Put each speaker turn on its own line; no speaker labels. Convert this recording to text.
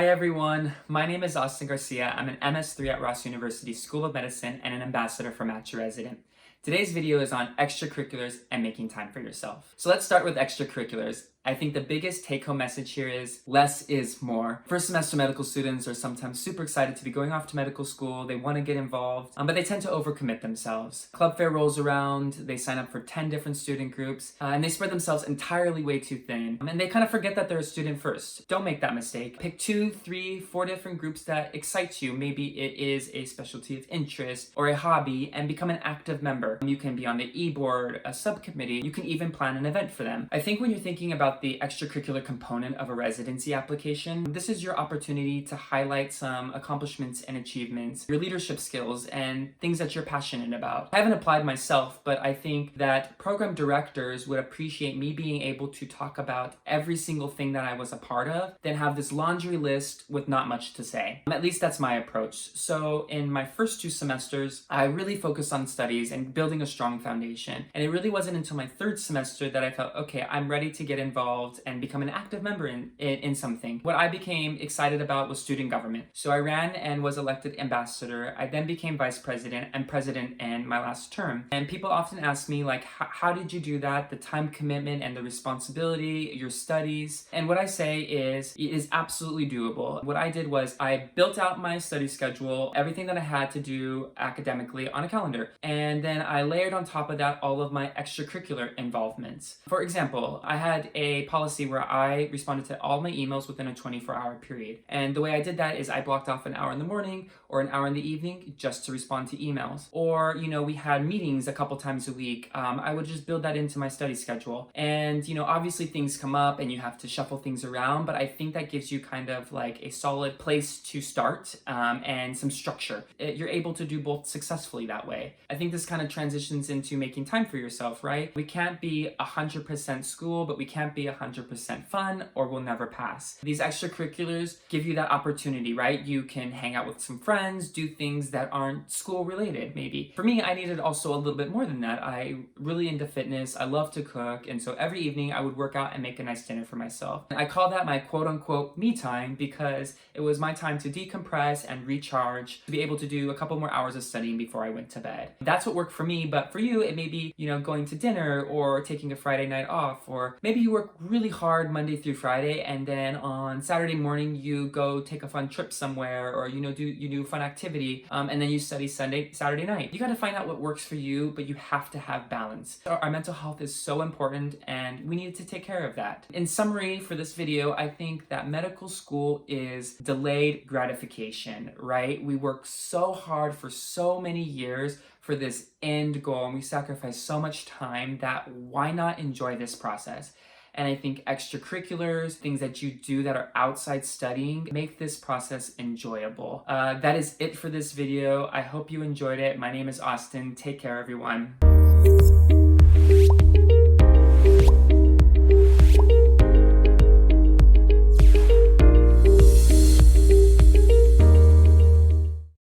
Hi everyone, my name is Austin Garcia. I'm an MS3 at Ross University School of Medicine and an ambassador for Match Your Resident. Today's video is on extracurriculars and making time for yourself. So let's start with extracurriculars. I think the biggest take-home message here is less is more. First semester medical students are sometimes super excited to be going off to medical school. They want to get involved, but they tend to overcommit themselves. Club fair rolls around, they sign up for 10 different student groups, and they spread themselves entirely way too thin. And they kind of forget that they're a student first. Don't make that mistake. Pick 2, 3, 4 different groups that excite you. Maybe it is a specialty of interest or a hobby, and become an active member. You can be on the e-board, a subcommittee. You can even plan an event for them. I think when you're thinking about the extracurricular component of a residency application, this is your opportunity to highlight some accomplishments and achievements, your leadership skills, and things that you're passionate about. I haven't applied myself, but I think that program directors would appreciate me being able to talk about every single thing that I was a part of, then have this laundry list with not much to say. At least that's my approach. So in my first 2 semesters, I really focused on studies and building a strong foundation. And it really wasn't until my 3rd semester that I felt, okay, I'm ready to get involved and become an active member in something. What I became excited about was student government. So I ran and was elected ambassador. I then became vice president and president in my last term. And people often ask me, like, how did you do that? The time commitment and the responsibility, your studies. And what I say is, it is absolutely doable. What I did was I built out my study schedule, everything that I had to do academically on a calendar. And then I layered on top of that all of my extracurricular involvements. For example, I had a policy where I responded to all my emails within a 24-hour period. And the way I did that is I blocked off an hour in the morning or an hour in the evening just to respond to emails. Or, we had meetings a couple times a week. I would just build that into my study schedule. And, obviously things come up and you have to shuffle things around, but I think that gives you kind of like a solid place to start and some structure. You're able to do both successfully that way. I think this kind of transitions into making time for yourself, right? We can't be 100% school, but we can't be 100% fun, or we'll never pass. These extracurriculars give you that opportunity, right? You can hang out with some friends, do things that aren't school related, maybe. For me, I needed also a little bit more than that. I really into fitness, I love to cook, and so every evening I would work out and make a nice dinner for myself. And I call that my quote-unquote me time because it was my time to decompress and recharge, to be able to do a couple more hours of studying before I went to bed. That's what worked for me, but for you, it may be, going to dinner or taking a Friday night off, or maybe you work really hard Monday through Friday, and then on Saturday morning you go take a fun trip somewhere, or you do a fun activity, and then you study Saturday night. You got to find out what works for you, but you have to have balance. Our mental health is so important, and we need to take care of that. In summary for this video, I think that medical school is delayed gratification, right? We work so hard for so many years for this end goal, and we sacrifice so much time that why not enjoy this process? And I think extracurriculars, things that you do that are outside studying, make this process enjoyable. That is it for this video. I hope you enjoyed it. My name is Austin. Take care, everyone.